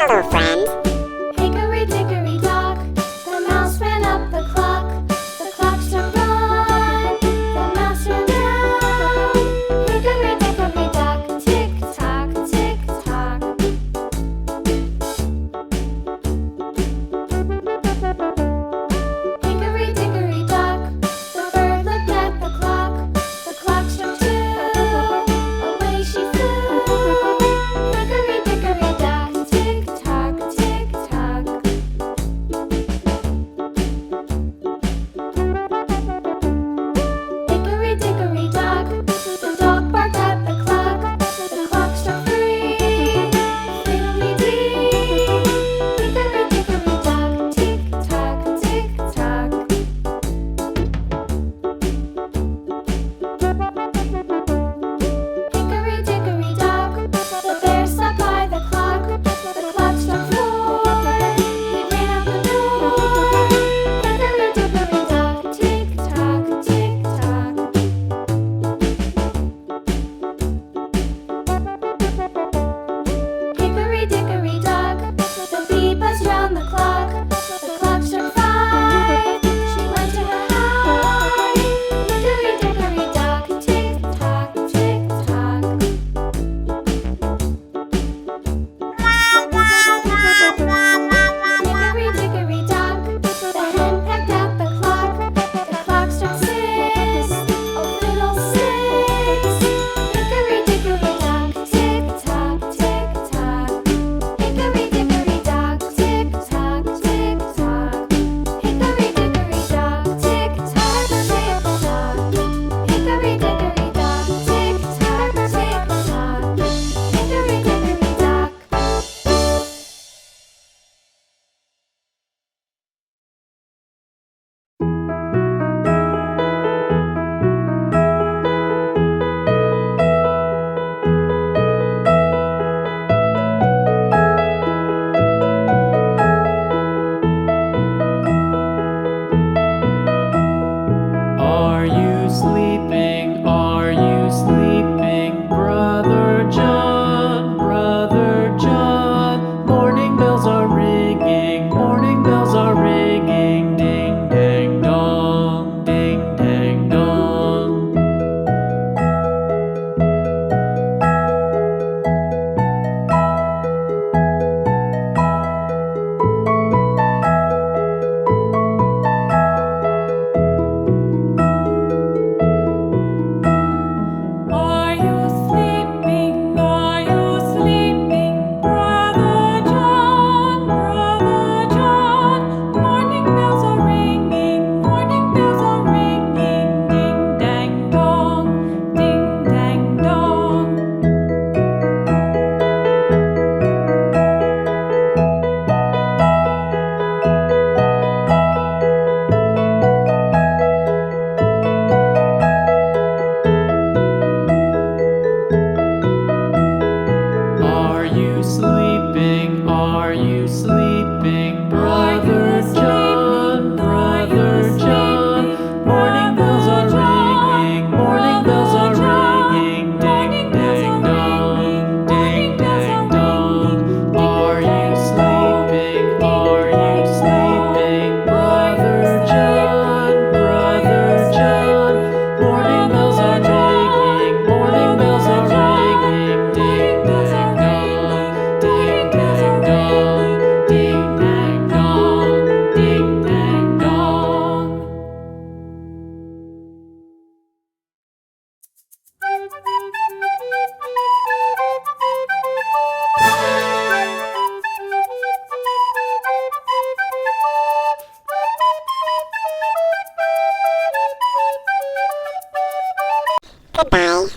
Hello, friend. Hickory dickory dock, the mouse ran up the clock. The clock struck one, the mouse ran down. Hickory dickory dock, tick tock, tick tock. Hickory dickory dock, the bird looked at the clock. The clock struck two, away she flew. Hickory dickory dock, tick tock, tick tock. Hickory dickory dock, the dog barked at the clock. The clock struck three, fiddly-dee. Hickory dickory dock, tick tock, tick tock. Hickory dickory dock, the bear sat by the clock. The clock struck four, he ran out the door. Hickory dickory dock, tick tock, tick tock. Hickory dickory dock, the bee buzzed round the clock. The clock struck five, she went to her hive. Hickory dickory dock, tick tock, tick tock. Hickory dickory dock, the hen pecked at the clock. The clock struck six, oh fiddlesticks. Hickory dickory dock, tick tock, tick tock. Hickory dickory dock, tick tock, tick tock. Hickory dickory dock, tick tock, tick tock. Hickory dickory dock, tick tock, tick tock. Hickory dickory dock. Are you sleeping? Are you sleeping? Brother John, Brother John. Morning bells are ringing, morning bells are ringing. Ding dang dong, ding dang dong. Are you sleeping? Are you sleeping? Brother John, Brother John. Morning bells are ringing, morning bells are ringing. Ding dang dong, ding dang dong. Are you sleeping? Are you sleeping? Brother John, Brother John. Morning bells are ringing, morning bells are ringing. Ding dang dong, ding dang dong. Are you sleeping? Are you sleeping? Brother John, Brother John. Morning bells are ringing, morning bells are ringing. Ding dang dong, ding dang dong, ding dang dong, ding dang dong. Goodbye.